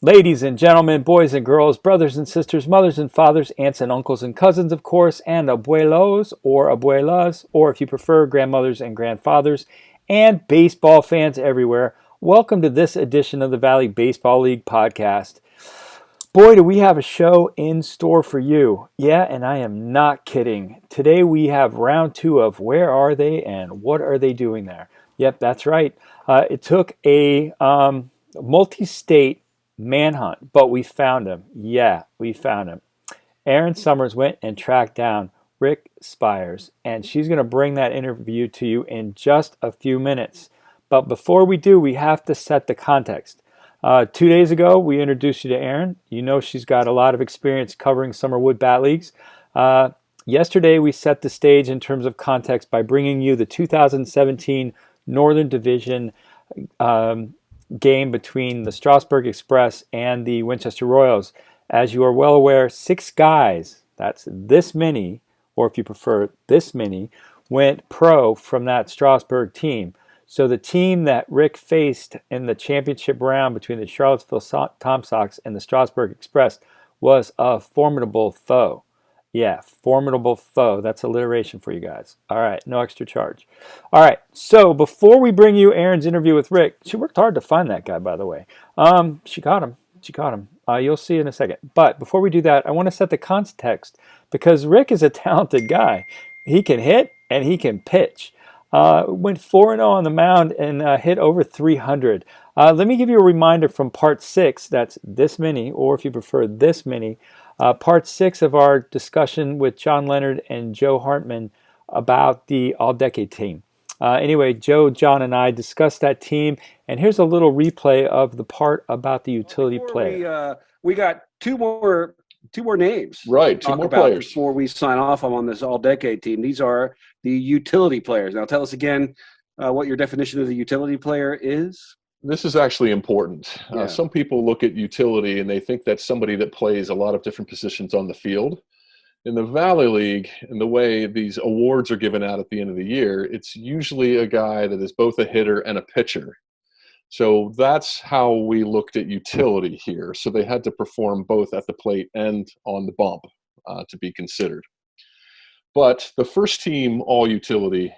Ladies and gentlemen, boys and girls, brothers and sisters, mothers and fathers, aunts and uncles and cousins, of course, and abuelos or abuelas, or if you prefer, grandmothers and grandfathers, and baseball fans everywhere, welcome to this edition of the Valley Baseball League podcast. Boy, do we have a show in store for you. Yeah, and I am not kidding. Today we have round two of Where Are They and What Are They Doing There? Yep, that's right. It took a multi-state manhunt, but we found him. Yeah, we found him. Erin Summers went and tracked down Rick Spiers, and she's going to bring that interview to you in just a few minutes. But before we do, we have to set the context. 2 days ago, we introduced you to Erin. You know she's got a lot of experience covering summer wood bat leagues. Yesterday, we set the stage in terms of context by bringing you the 2017 Northern Division game between the Strasburg Express and the Winchester Royals. As you are well aware, 6 guys, that's this many, or if you prefer this many, went pro from that Strasburg team. So the team that Rick faced in the championship round between the Charlottesville Tom Sox and the Strasburg Express was a formidable foe. Yeah, formidable foe. That's alliteration for you guys. All right, no extra charge. All right, so before we bring you Erin's interview with Rick, she worked hard to find that guy, by the way. She caught him. You'll see in a second. But before we do that, I want to set the context because Rick is a talented guy. He can hit and he can pitch. Went 4-0 on the mound and hit over 300. Let me give you a reminder from part 6, that's this many, or if you prefer this many, part 6 of our discussion with John Leonard and Joe Hartman about the all-decade team. Anyway, Joe, John, and I discussed that team, and here's a little replay of the part about the utility player. We got two more names. Right, two more players before we sign off on this all-decade team. These are the utility players. Now, tell us again what your definition of the utility player is. This is actually important. Yeah. Some people look at utility and they think that's somebody that plays a lot of different positions on the field. In the Valley League, and the way these awards are given out at the end of the year, it's usually a guy that is both a hitter and a pitcher. So that's how we looked at utility here. So they had to perform both at the plate and on the bump to be considered. But the first team all utility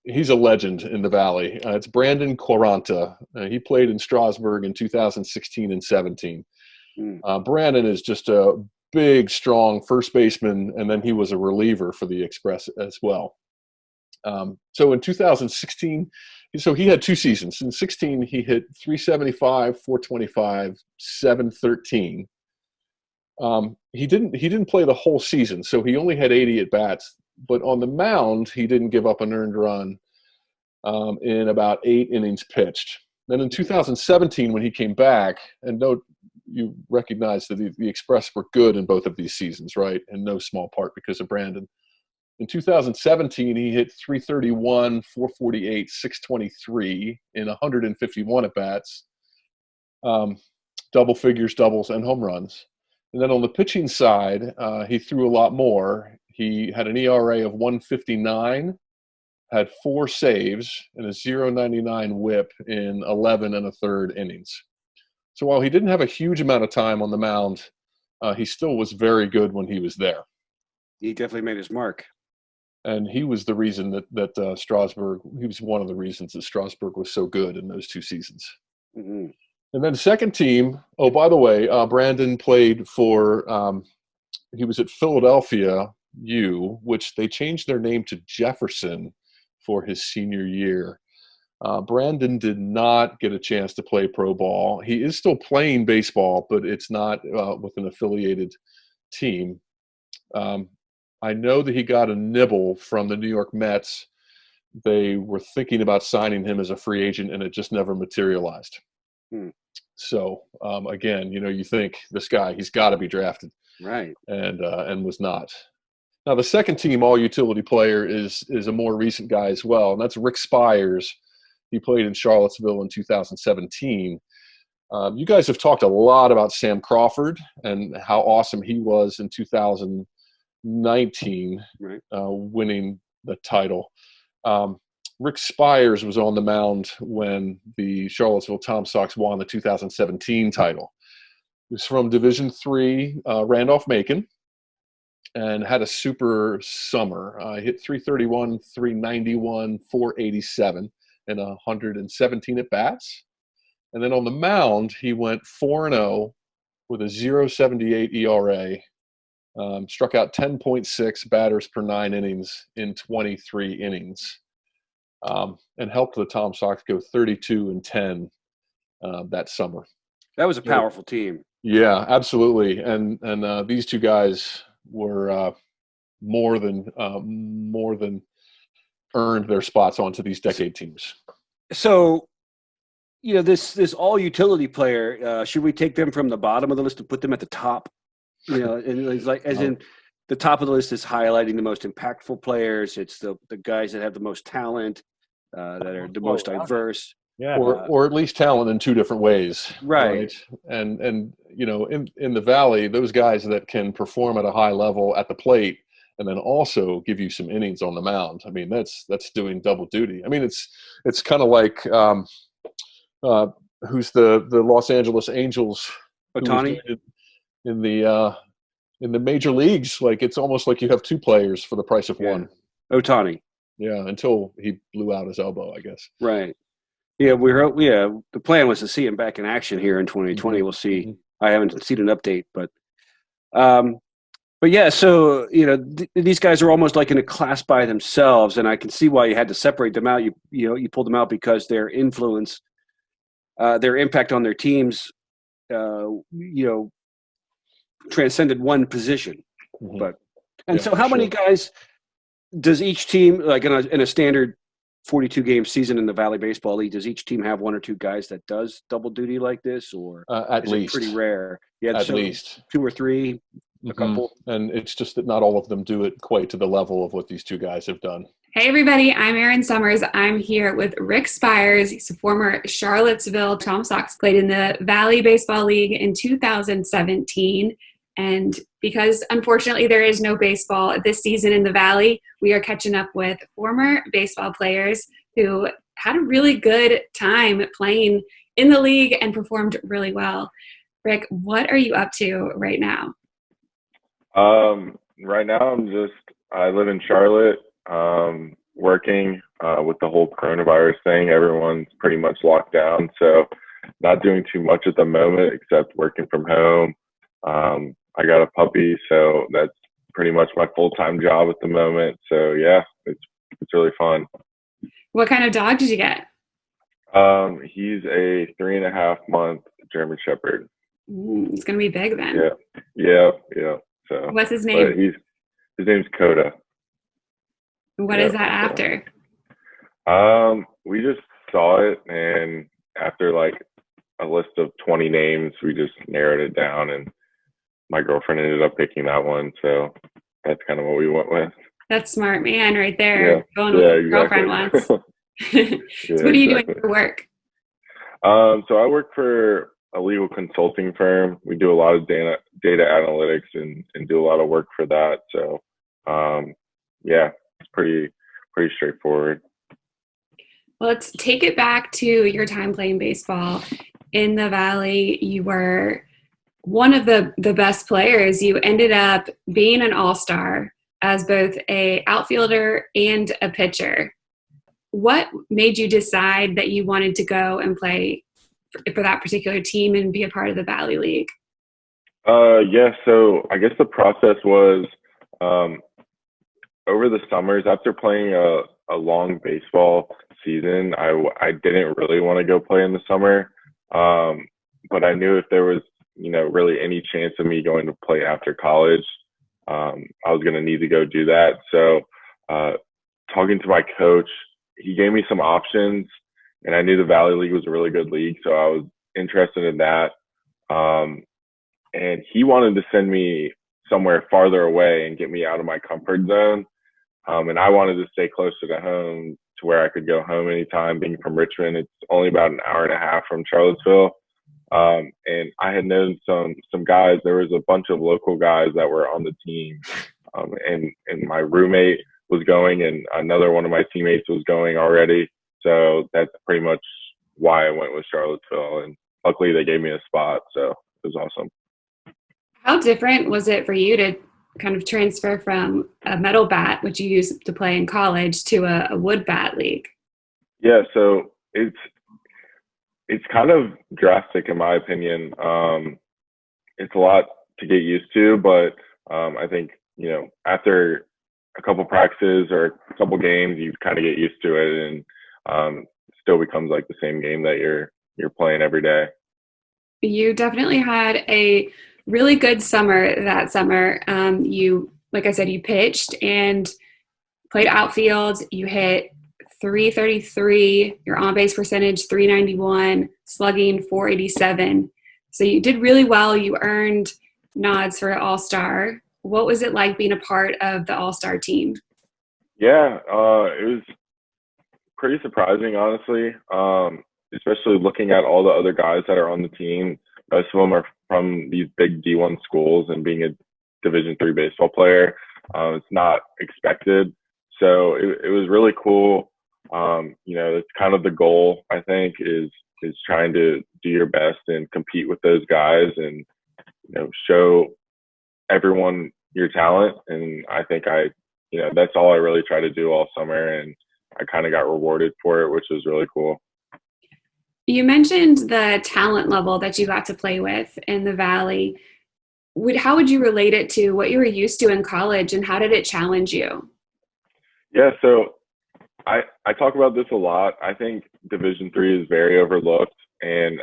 he's a legend in the Valley. It's Brandon Quaranta. He played in Strasburg in 2016 and 17. Brandon is just a big, strong first baseman, and then he was a reliever for the Express as well. So in 2016, so he had 2 seasons. In 16, he hit 375, 425, 713. He didn't play the whole season, so he only had 80 at bats. But on the mound, he didn't give up an earned run in about 8 innings pitched. Then in 2017, when he came back, and note you recognize that the Express were good in both of these seasons, right? In no small part because of Brandon. In 2017, he hit 331, 448, 623 in 151 at-bats, double figures, doubles, and home runs. And then on the pitching side, he threw a lot more. He had an ERA of 159, had 4 saves, and a 0.99 whip in 11 1/3 innings. So while he didn't have a huge amount of time on the mound, he still was very good when he was there. He definitely made his mark. And he was the reason that Strasburg, he was one of the reasons that Strasburg was so good in those 2 seasons. Mm-hmm. And then second team, oh, by the way, Brandon played for, he was at Philadelphia U, which they changed their name to Jefferson for his senior year. Brandon did not get a chance to play pro ball. He is still playing baseball, but it's not with an affiliated team. I know that he got a nibble from the New York Mets. They were thinking about signing him as a free agent, and it just never materialized. So, again, you think this guy, he's got to be drafted. Right. And was not. Now, the second team all-utility player is a more recent guy as well, and that's Rick Spiers. He played in Charlottesville in 2017. You guys have talked a lot about Sam Crawford and how awesome he was in 2019, right. Winning the title. Rick Spiers was on the mound when the Charlottesville Tom Sox won the 2017 title. He was from Division III, Randolph-Macon, and had a super summer. Hit 331, 391, 487, and 117 at-bats. And then on the mound, he went 4-0 with a 0.78 ERA. Struck out 10.6 batters per 9 innings in 23 innings, and helped the Tom Sox go 32-10 that summer. That was a powerful team. Yeah, absolutely. And these two guys were more than earned their spots onto these decade teams. So, this all utility player, should we take them from the bottom of the list and put them at the top? And it's like, as in the top of the list is highlighting the most impactful players. It's the guys that have the most talent, that are the most diverse. Yeah. Or at least talent in two different ways. Right. And in the Valley, those guys that can perform at a high level at the plate and then also give you some innings on the mound. I mean, that's doing double duty. I mean, it's kind of like who's the Los Angeles Angels? Ohtani? In the major leagues, like it's almost like you have two players for the price of one. Ohtani. Yeah, until he blew out his elbow, I guess. Right. Yeah, the plan was to see him back in action here in 2020. We'll see. I haven't seen an update, but yeah. So these guys are almost like in a class by themselves, and I can see why you had to separate them out. You pulled them out because their influence, their impact on their teams, transcended one position. So how many guys does each team, like in a standard 42 game season in the Valley Baseball League, does each team have one or two guys that does double duty like this, or at least pretty rare? Yeah, at least 2 or 3, a couple. And it's just that not all of them do it quite to the level of what these two guys have done. Hey everybody, I'm Erin Summers. I'm here with Rick Spiers. He's a former Charlottesville Tom Sox, played in the Valley Baseball League in 2017. And because unfortunately there is no baseball this season in the Valley, we are catching up with former baseball players who had a really good time playing in the league and performed really well. Rick, what are you up to right now? Right now I live in Charlotte, working with the whole coronavirus thing. Everyone's pretty much locked down, so not doing too much at the moment except working from home. I got a puppy, so that's pretty much my full-time job at the moment. So yeah, it's really fun. What kind of dog did you get? He's a 3.5-month German Shepherd. It's gonna be big then. Yeah. So what's his name? His name's Coda. What is that after? We just saw it, and after like a list of 20 names, we just narrowed it down, and my girlfriend ended up picking that one, so that's kind of what we went with. That's smart, man, right there. Yeah. Going with your girlfriend once. So what are you doing for work? So I work for a legal consulting firm. We do a lot of data analytics and do a lot of work for that. So yeah, it's pretty straightforward. Well, let's take it back to your time playing baseball in the Valley. You were one of the best players. You ended up being an all-star as both a outfielder and a pitcher. What made you decide that you wanted to go and play for that particular team and be a part of the Valley League? Yeah, so I guess the process was over the summers, after playing a long baseball season, I didn't really want to go play in the summer, but I knew if there was really any chance of me going to play after college, I was going to need to go do that. So talking to my coach, he gave me some options, and I knew the Valley League was a really good league, so I was interested in that. And he wanted to send me somewhere farther away and get me out of my comfort zone. And I wanted to stay closer to home to where I could go home anytime. Being from Richmond, it's only about an hour and a half from Charlottesville. And I had known some guys. There was a bunch of local guys that were on the team. And my roommate was going, and another one of my teammates was going already. So that's pretty much why I went with Charlottesville. And luckily they gave me a spot. So it was awesome. How different was it for you to kind of transfer from a metal bat, which you used to play in college, to a wood bat league? Yeah, so it's kind of drastic in my opinion. It's a lot to get used to, but I think, after a couple practices or a couple games, you kind of get used to it, and still becomes like the same game that you're playing every day. You definitely had a really good summer that summer. You, like I said, you pitched and played outfield. You hit .333, your on-base percentage .391, slugging .487. So you did really well. You earned nods for All-Star. What was it like being a part of the All-Star team? Yeah, it was pretty surprising, honestly, especially looking at all the other guys that are on the team. Most of them are from these big D1 schools, and being a Division III baseball player, it's not expected. So it was really cool. It's kind of the goal, I think, is trying to do your best and compete with those guys and, show everyone your talent. And I think that's all I really try to do all summer. And I kind of got rewarded for it, which was really cool. You mentioned the talent level that you got to play with in the Valley. How would you relate it to what you were used to in college, and how did it challenge you? Yeah, so I talk about this a lot. I think Division III is very overlooked, and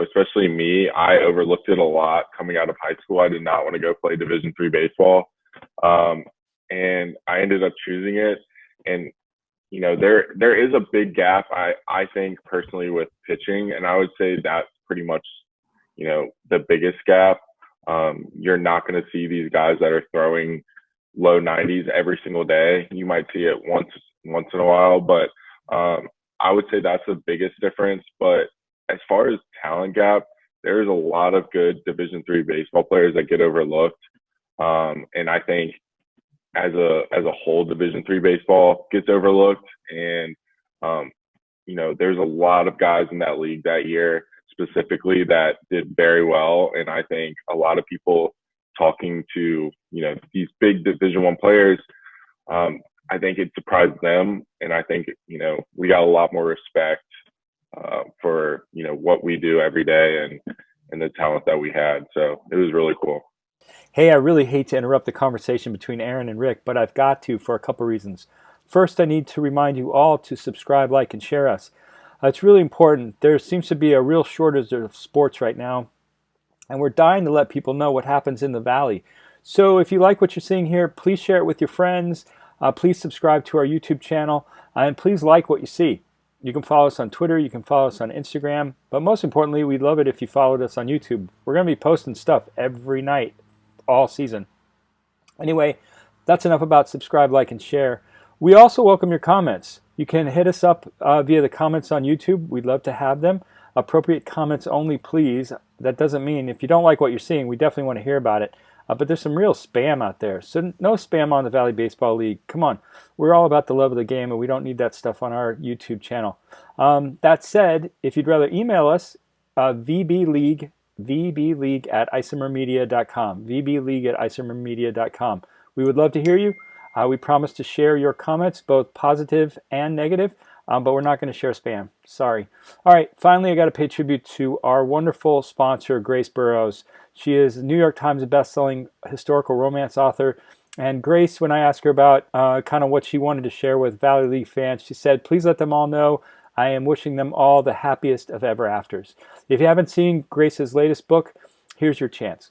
especially me, I overlooked it a lot coming out of high school. I did not want to go play Division III baseball, and I ended up choosing it. And there is a big gap, I think personally, with pitching, and I would say that's pretty much the biggest gap. You're not going to see these guys that are throwing low 90s every single day. You might see it once in a while, but I would say that's the biggest difference. But as far as talent gap, there's a lot of good Division III baseball players that get overlooked, and I think as a whole, Division III baseball gets overlooked. And there's a lot of guys in that league that year specifically that did very well, and I think a lot of people talking to these big Division I players, I think it surprised them, and I think we got a lot more respect for what we do every day and the talent that we had. So it was really cool. Hey, I really hate to interrupt the conversation between Erin and Rick, but I've got to for a couple reasons. First, I need to remind you all to subscribe, like, and share us. It's really important. There seems to be a real shortage of sports right now, and we're dying to let people know what happens in the Valley. So if you like what you're seeing here, please share it with your friends. Please subscribe to our YouTube channel, and please like what you see. You can follow us on Twitter. You can follow us on Instagram. But most importantly, we'd love it if you followed us on YouTube. We're going to be posting stuff every night, all season. Anyway, that's enough about subscribe, like, and share. We also welcome your comments. You can hit us up via the comments on YouTube. We'd love to have them. Appropriate comments only, please. That doesn't mean if you don't like what you're seeing, we definitely want to hear about it. But there's some real spam out there. So no spam on the Valley Baseball League. Come on. We're all about the love of the game, and we don't need that stuff on our YouTube channel. That said, if you'd rather email us, VBLeague at isomermedia.com. VBLeague at isomermedia.com. We would love to hear you. We promise to share your comments, both positive and negative, but we're not going to share spam. Sorry. All right, finally, I got to pay tribute to our wonderful sponsor, Grace Burrows. She is a New York Times best-selling historical romance author. And Grace, when I asked her about kind of what she wanted to share with Valley League fans, she said, please let them all know I am wishing them all the happiest of ever afters. If you haven't seen Grace's latest book, here's your chance.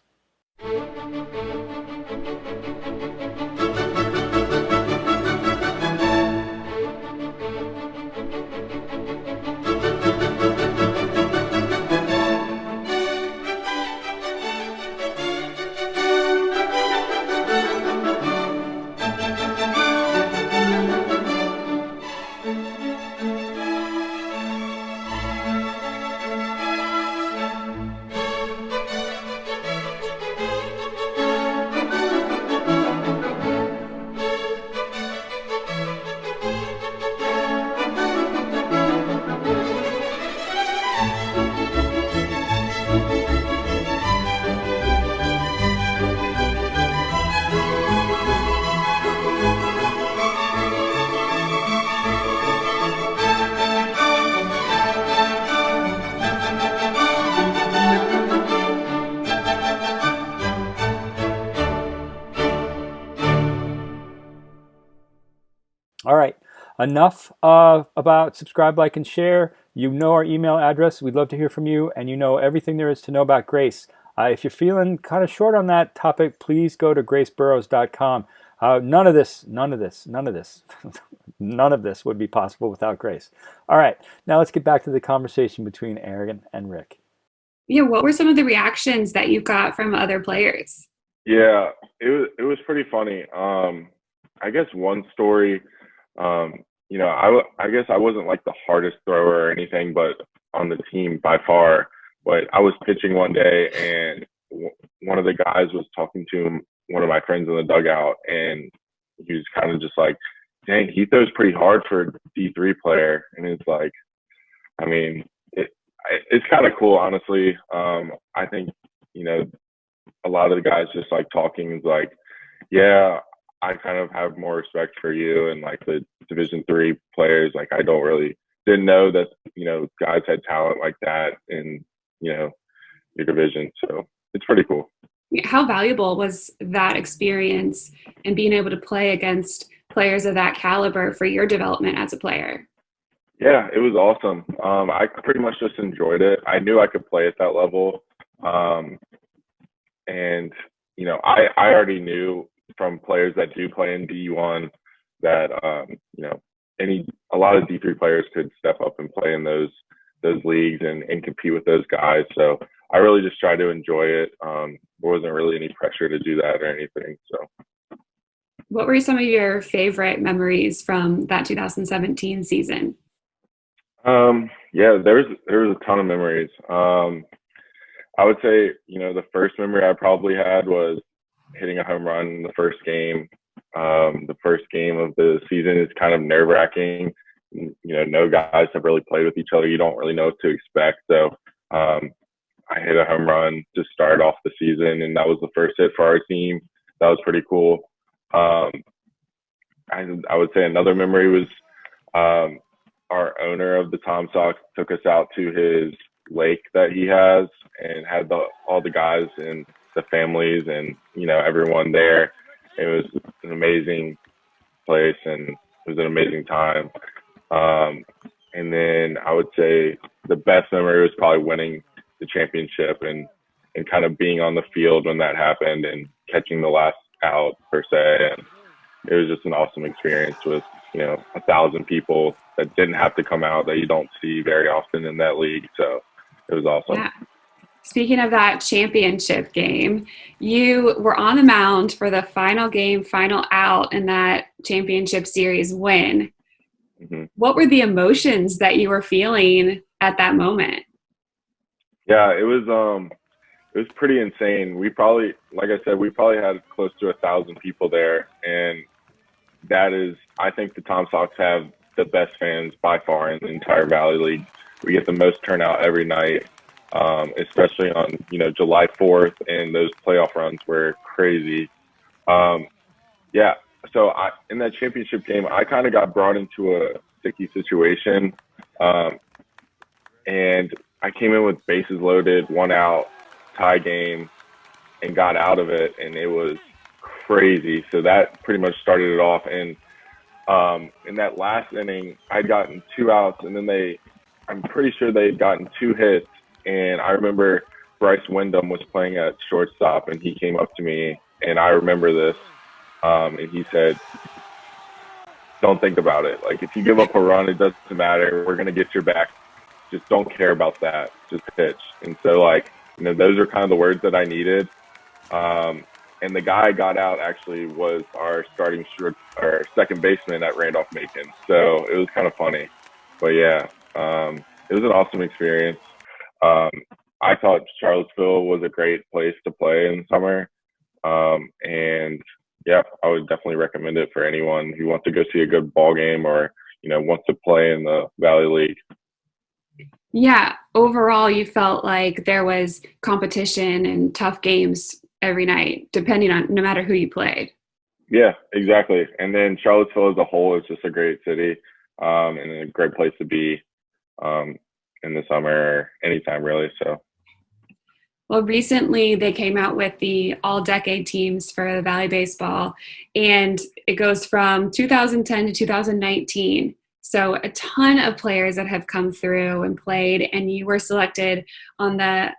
enough about subscribe, like, and share. You know our email address. We'd love to hear from you, and you know everything there is to know about Grace. If you're feeling kind of short on that topic, please go to graceburrows.com. None of this none of this would be possible without Grace. All right, now let's get back to the conversation between Erin and Rick. Yeah, what were some of the reactions that you got from other players? Yeah, it was pretty funny. I guess one story, I guess I wasn't like the hardest thrower or anything, but on the team by far. But I was pitching one day, and one of the guys was talking to one of my friends in the dugout, and he was kind of just like, "Dang, he throws pretty hard for a D3 player." And it's like, I mean, it's kind of cool, honestly. I think, a lot of the guys just like talking is like, yeah, I kind of have more respect for you and like the Division III players. Like, I didn't know that, guys had talent like that in, your division. So it's pretty cool. How valuable was that experience and being able to play against players of that caliber for your development as a player? Yeah, it was awesome. I pretty much just enjoyed it. I knew I could play at that level. And, I already knew from players that do play in D1 that, a lot of D3 players could step up and play in those leagues and compete with those guys. So I really just tried to enjoy it. There wasn't really any pressure to do that or anything. So, what were some of your favorite memories from that 2017 season? Yeah, there was a ton of memories. I would say, the first memory I probably had was hitting a home run in the first game. The first game of the season is kind of nerve-wracking. No guys have really played with each other. You don't really know what to expect. So I hit a home run to start off the season, and that was the first hit for our team. That was pretty cool. I would say another memory was our owner of the Tom Sox took us out to his lake that he has and had all the guys and the families and, everyone there. It was an amazing place, and it was an amazing time. And then I would say the best memory was probably winning the championship and kind of being on the field when that happened and catching the last out per se. And it was just an awesome experience with, 1,000 people that didn't have to come out that you don't see very often in that league. So it was awesome. Yeah. Speaking of that championship game, you were on the mound for the final game, final out in that championship series win. Mm-hmm. What were the emotions that you were feeling at that moment? Yeah, it was pretty insane. We probably, like I said, had close to 1,000 people there. And that is, I think the Tom Sox have the best fans by far in the entire Valley League. We get the most turnout every night. Especially on, July 4th, and those playoff runs were crazy. Yeah, so in that championship game, I kind of got brought into a sticky situation. And I came in with bases loaded, 1 out, tie game, and got out of it, and it was crazy. So that pretty much started it off. And in that last inning, I'd gotten 2 outs, and then I'm pretty sure they'd gotten 2 hits. And I remember Bryce Wyndham was playing at shortstop, and he came up to me, and I remember this, and he said, "Don't think about it. Like, if you give up a run, it doesn't matter. We're going to get your back. Just don't care about that. Just pitch." And so, those are kind of the words that I needed. And the guy I got out actually was our second baseman at Randolph-Macon. So it was kind of funny. But, yeah, it was an awesome experience. I thought Charlottesville was a great place to play in the summer. And yeah, I would definitely recommend it for anyone who wants to go see a good ball game or, wants to play in the Valley League. Yeah. Overall, you felt like there was competition and tough games every night, depending on no matter who you played. Yeah, exactly. And then Charlottesville as a whole is just a great city, and a great place to be, in the summer or anytime really. So Well, recently they came out with the all-decade teams for the Valley Baseball, and it goes from 2010 to 2019. So a ton of players that have come through and played, and you were selected on the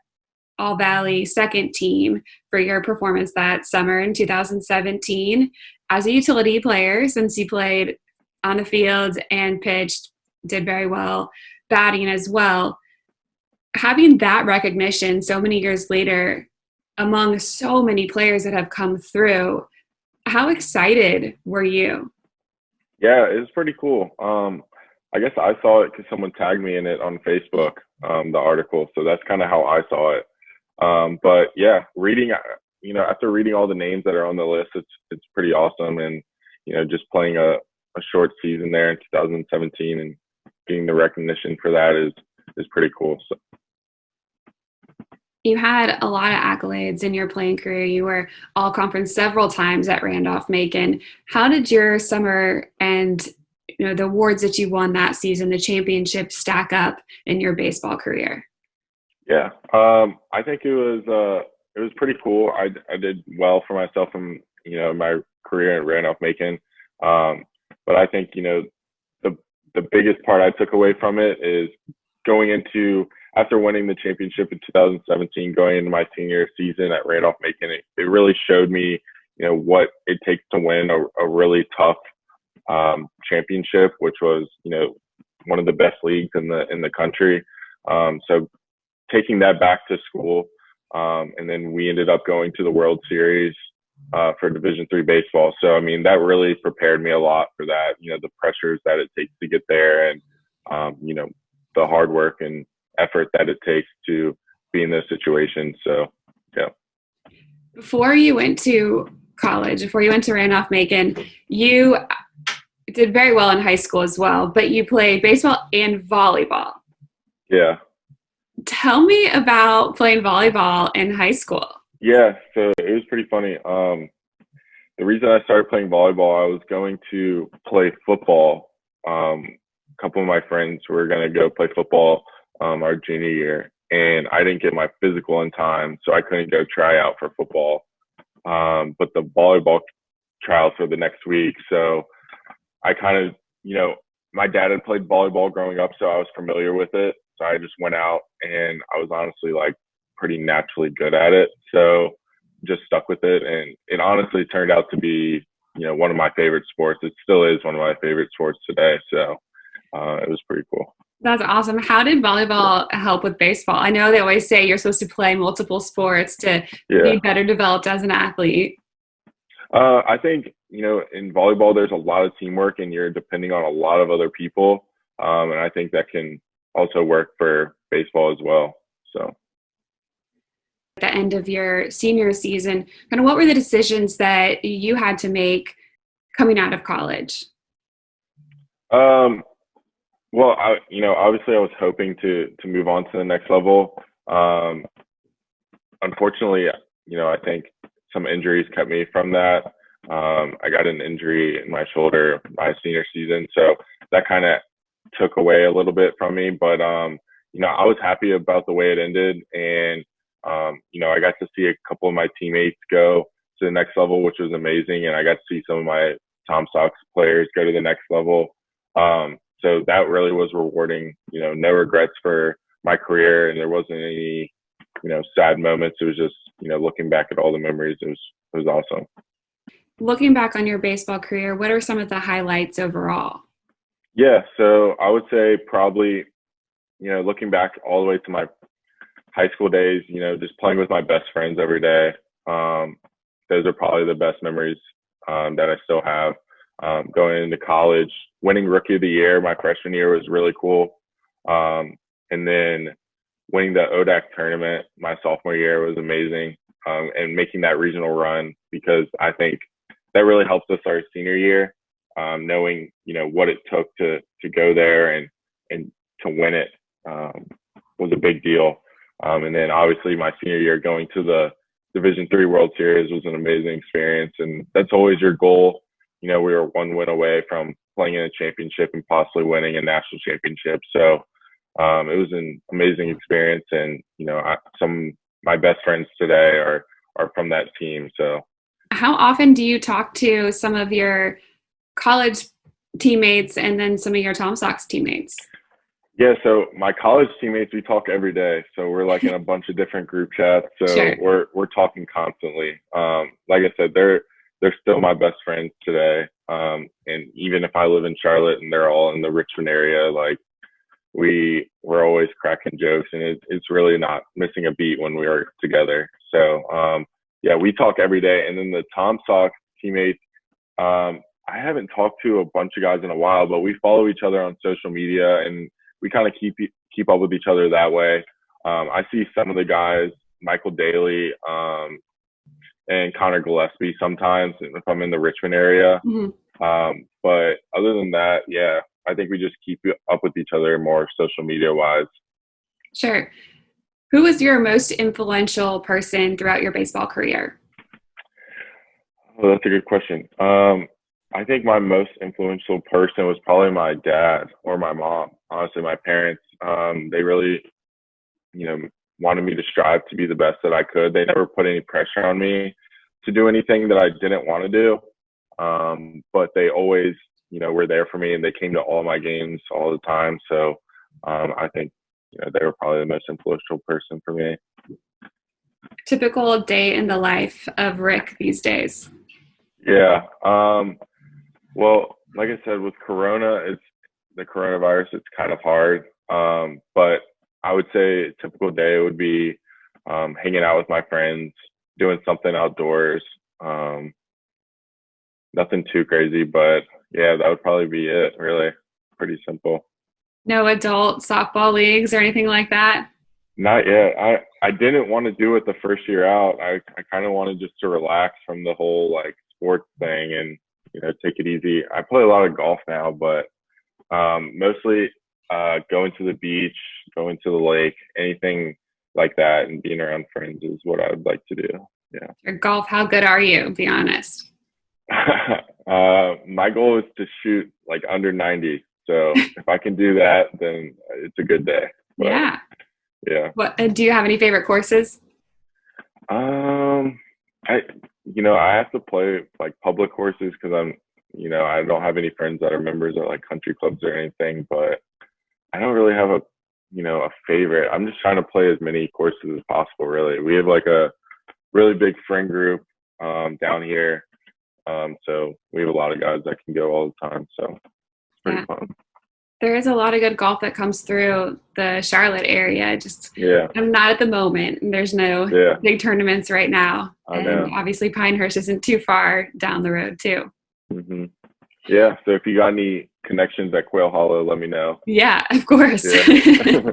All Valley second team for your performance that summer in 2017 as a utility player, since you played on the field and pitched, did very well, batting as well. Having that recognition so many years later among so many players that have come through, how excited were you? Yeah, it was pretty cool. I guess I saw it because someone tagged me in it on Facebook, the article. So that's kind of how I saw it. But yeah, after reading all the names that are on the list, it's pretty awesome. And, just playing a short season there in 2017 and getting the recognition for that is pretty cool. So. You had a lot of accolades in your playing career. You were all conference several times at Randolph-Macon. How did your summer and the awards that you won that season, the championship, stack up in your baseball career? Yeah, I think it was pretty cool. I did well for myself in my career at Randolph-Macon. But I think the biggest part I took away from it is going into, after winning the championship in 2017, going into my senior season at Randolph-Macon, it really showed me, what it takes to win a really tough championship, which was, one of the best leagues in the country. So taking that back to school, and then we ended up going to the World Series for Division III baseball. So, I mean, that really prepared me a lot for that, the pressures that it takes to get there, and, the hard work and effort that it takes to be in those situations. So, yeah. Before you went to college, before you went to Randolph-Macon, you did very well in high school as well, but you played baseball and volleyball. Yeah. Tell me about playing volleyball in high school. Yeah, so it was pretty funny. The reason I started playing volleyball, I was going to play football. A couple of my friends were going to go play football our junior year, and I didn't get my physical in time, so I couldn't go try out for football. But the volleyball tryouts were the next week, so I kind of, my dad had played volleyball growing up, so I was familiar with it. So I just went out, and I was honestly pretty naturally good at it. So just stuck with it, and it honestly turned out to be, one of my favorite sports. It still is one of my favorite sports today. So it was pretty cool. That's awesome. How did volleyball help with baseball? I know they always say you're supposed to play multiple sports to be better developed as an athlete. I think, in volleyball, there's a lot of teamwork, and you're depending on a lot of other people. And I think that can also work for baseball as well. So. At the end of your senior season, kind of what were the decisions that you had to make coming out of college? Well, obviously I was hoping to move on to the next level. Unfortunately, I think some injuries kept me from that. I got an injury in my shoulder my senior season, so that kind of took away a little bit from me. But, I was happy about the way it ended, and, I got to see a couple of my teammates go to the next level, which was amazing. And I got to see some of my Tom Sox players go to the next level. So that really was rewarding, no regrets for my career, and there wasn't any, sad moments. It was just, looking back at all the memories, it was awesome. Looking back on your baseball career, what are some of the highlights overall? Yeah, so I would say probably, looking back all the way to my high school days, just playing with my best friends every day. Those are probably the best memories that I still have. Going into college, winning Rookie of the Year my freshman year was really cool. And then winning the ODAC tournament my sophomore year was amazing. And making that regional run, because I think that really helped us our senior year, knowing, what it took to go there and to win it was a big deal. And then obviously my senior year going to the Division III World Series was an amazing experience. And that's always your goal. We were one win away from playing in a championship and possibly winning a national championship. So it was an amazing experience. And, some my best friends today are from that team. So how often do you talk to some of your college teammates and then some of your Tom Sox teammates? yeah, so my college teammates, we talk every day. So we're like in a bunch of different group chats. So Sure. we're talking constantly. Like I said, they're still my best friends today. And even if I live in Charlotte and they're all in the Richmond area, like we're always cracking jokes, and it's really not missing a beat when we are together. So yeah, we talk every day. And then the Tom Sox teammates, I haven't talked to a bunch of guys in a while, but we follow each other on social media, and we kind of keep up with each other that way. I see some of the guys, Michael Daly, and Connor Gillespie sometimes if I'm in the Richmond area. Mm-hmm. But other than that, yeah, I think we just keep up with each other more social media wise. Sure. Who was your most influential person throughout your baseball career? Oh, that's a good question. I think my most influential person was probably my dad or my mom. Honestly, my parents, they really, wanted me to strive to be the best that I could. They never put any pressure on me to do anything that I didn't want to do. But they always, were there for me, and they came to all my games all the time. So I think, they were probably the most influential person for me. Typical day in the life of Rick these days. Yeah. Well, like I said, with the coronavirus, it's kind of hard. But I would say a typical day would be hanging out with my friends, doing something outdoors. Nothing too crazy, but yeah, that would probably be it, really. Pretty simple. No adult softball leagues or anything like that? Not yet. I didn't want to do it the first year out. I kind of wanted just to relax from the whole like sports thing and take it easy. I play a lot of golf now, but mostly going to the beach, going to the lake, anything like that, and being around friends is what I would like to do. Yeah. Your golf, how good are you? Be honest. My goal is to shoot like under 90. So if I can do that, then it's a good day. But, yeah. Yeah. What do you have any favorite courses? I have to play like public courses because I don't have any friends that are members of like country clubs or anything, but I don't really have a favorite. I'm just trying to play as many courses as possible, really. We have like a really big friend group down here. So we have a lot of guys that can go all the time. So it's pretty fun. There is a lot of good golf that comes through the Charlotte area. Yeah. I'm not at the moment. There's no big tournaments right now. I know. Obviously Pinehurst isn't too far down the road too. Mm-hmm. Yeah. So if you got any connections at Quail Hollow, let me know. Yeah, of course. Yeah.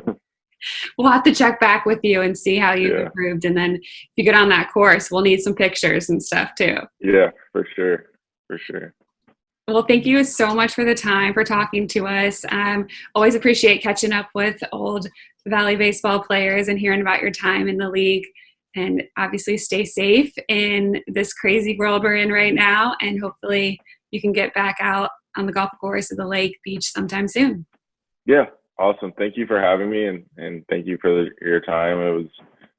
We'll have to check back with you and see how you've improved. And then if you get on that course, we'll need some pictures and stuff too. Yeah, for sure. For sure. Well, thank you so much for the time, for talking to us. Always appreciate catching up with old Valley baseball players and hearing about your time in the league. And obviously stay safe in this crazy world we're in right now. And hopefully you can get back out on the golf course or the lake, beach sometime soon. Yeah, awesome. Thank you for having me, and thank you for your time. It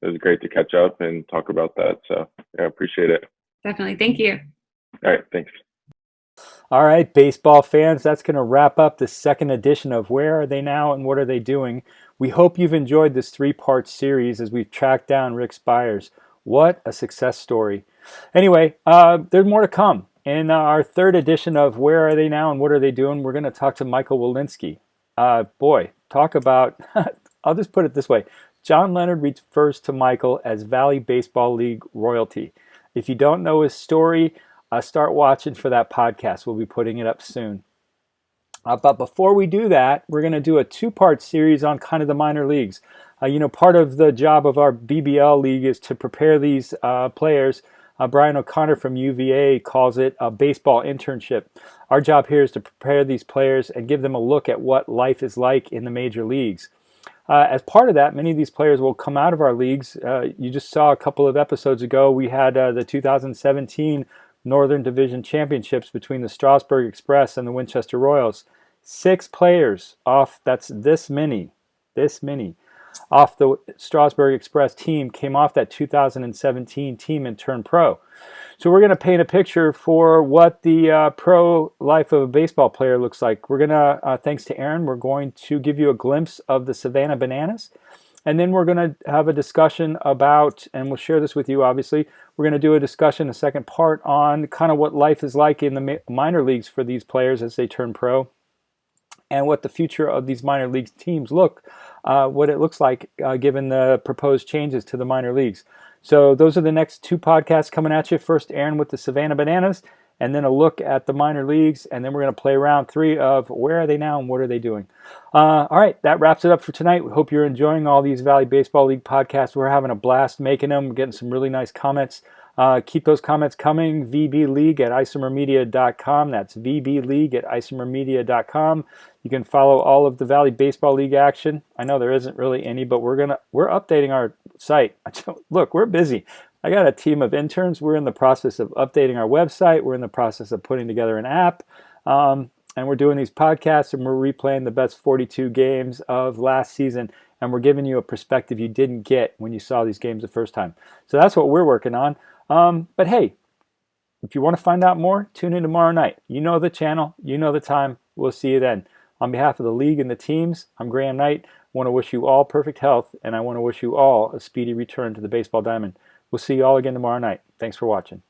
was great to catch up and talk about that. So yeah, I appreciate it. Definitely. Thank you. All right. Thanks. All right, baseball fans, that's going to wrap up the second edition of Where Are They Now and What Are They Doing? We hope you've enjoyed this three-part series as we've tracked down Rick Spiers. What a success story. Anyway, there's more to come. In our third edition of Where Are They Now and What Are They Doing, we're going to talk to Michael Walensky. Talk about, I'll just put it this way. John Leonard refers to Michael as Valley Baseball League royalty. If you don't know his story, start watching for that podcast. We'll be putting it up soon. But before we do that, we're going to do a two-part series on kind of the minor leagues. Part of the job of our BBL league is to prepare these players. Brian O'Connor from UVA calls it a baseball internship. Our job here is to prepare these players and give them a look at what life is like in the major leagues. As part of that, many of these players will come out of our leagues. You just saw a couple of episodes ago, we had the 2017 Northern Division Championships between the Strasburg Express and the Winchester Royals. 6 players off, that's this many. off the Strasburg Express team came off that 2017 team and turned pro. So we're going to paint a picture for what the pro life of a baseball player looks like. We're going to, thanks to Erin, we're going to give you a glimpse of the Savannah Bananas. And then we're going to have a discussion about, and we'll share this with you obviously, we're going to do a discussion, a second part on kind of what life is like in the minor leagues for these players as they turn pro, and what the future of these minor league teams what it looks like given the proposed changes to the minor leagues. So those are the next two podcasts coming at you. First, Erin with the Savannah Bananas, and then a look at the minor leagues, and then we're going to play round 3 of where are they now and what are they doing. All right, that wraps it up for tonight. We hope you're enjoying all these Valley Baseball League podcasts. We're having a blast making them. We're getting some really nice comments. Keep those comments coming. vbleague@isomermedia.com. That's vbleague@isomermedia.com. You can follow all of the Valley Baseball League action. I know there isn't really any, but we're updating our site. Look, we're busy. I got a team of interns. We're in the process of updating our website. We're in the process of putting together an app. And we're doing these podcasts, and we're replaying the best 42 games of last season. And we're giving you a perspective you didn't get when you saw these games the first time. So that's what we're working on. But hey, if you want to find out more, tune in tomorrow night. You know the channel. You know the time. We'll see you then. On behalf of the league and the teams, I'm Graham Knight. I want to wish you all perfect health, and I want to wish you all a speedy return to the baseball diamond. We'll see you all again tomorrow night. Thanks for watching.